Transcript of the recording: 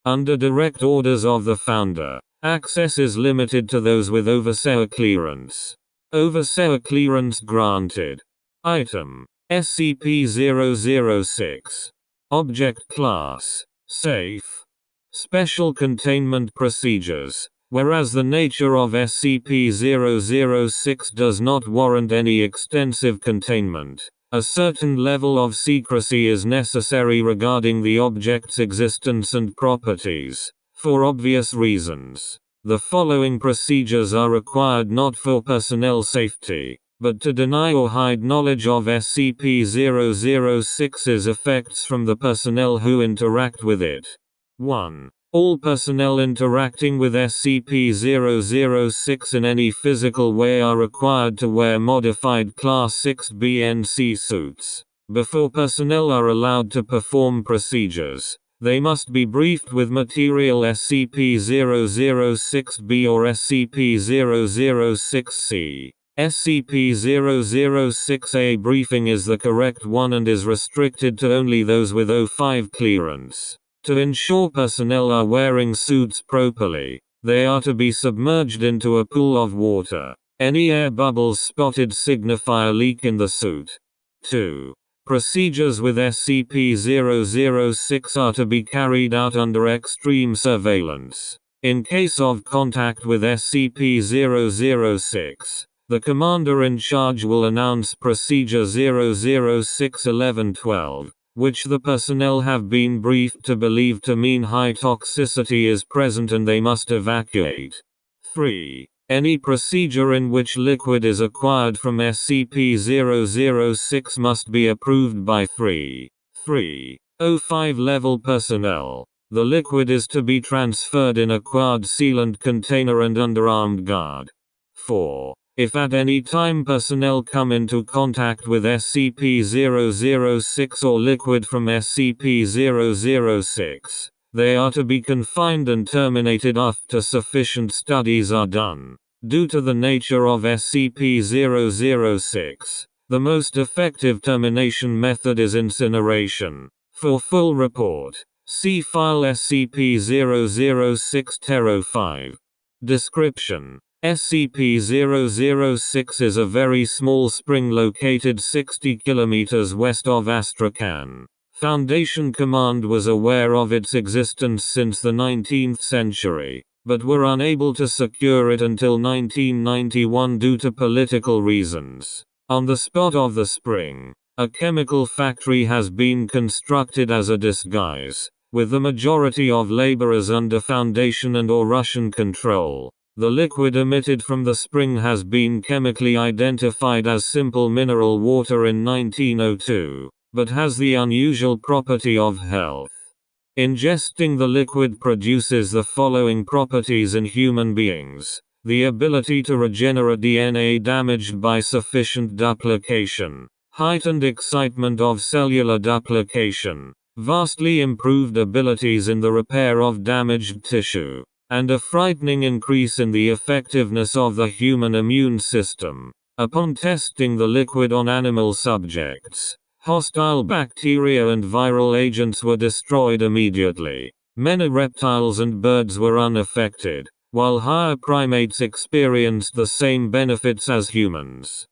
Under direct orders of the founder, access is limited to those with overseer clearance. Overseer clearance granted. Item: SCP-006. Object Class: Safe. Special Containment Procedures. Whereas the nature of SCP-006 does not warrant any extensive containment, a certain level of secrecy is necessary regarding the object's existence and properties. For obvious reasons, the following procedures are required not for personnel safety, but to deny or hide knowledge of SCP-006's effects from the personnel who interact with it. 1. All personnel interacting with SCP-006 in any physical way are required to wear modified Class 6 BNC suits. Before personnel are allowed to perform procedures, they must be briefed with material SCP-006-B or SCP-006-C. SCP-006-A briefing is the correct one and is restricted to only those with O5 clearance. To ensure personnel are wearing suits properly, they are to be submerged into a pool of water. Any air bubbles spotted signify a leak in the suit. 2. Procedures with SCP-006 are to be carried out under extreme surveillance. In case of contact with SCP-006, the commander in charge will announce Procedure 006-1112. Which the personnel have been briefed to believe to mean high toxicity is present and they must evacuate. 3. Any procedure in which liquid is acquired from SCP-006 must be approved by 3.0.5 level personnel. The liquid is to be transferred in a quad sealant container and under armed guard. 4. If at any time personnel come into contact with SCP-006 or liquid from SCP-006, they are to be confined and terminated after sufficient studies are done. Due to the nature of SCP-006, the most effective termination method is incineration. For full report, see file SCP-006-5. Description: SCP-006 is a very small spring located 60 km west of Astrakhan. Foundation Command was aware of its existence since the 19th century, but were unable to secure it until 1991 due to political reasons. On the spot of the spring, a chemical factory has been constructed as a disguise, with the majority of laborers under Foundation and/or Russian control. The liquid emitted from the spring has been chemically identified as simple mineral water in 1902, but has the unusual property of health. Ingesting the liquid produces the following properties in human beings: the ability to regenerate DNA damaged by sufficient duplication, heightened excitement of cellular duplication, vastly improved abilities in the repair of damaged tissue, and a frightening increase in the effectiveness of the human immune system. Upon testing the liquid on animal subjects, hostile bacteria and viral agents were destroyed immediately. Many reptiles and birds were unaffected, while higher primates experienced the same benefits as humans.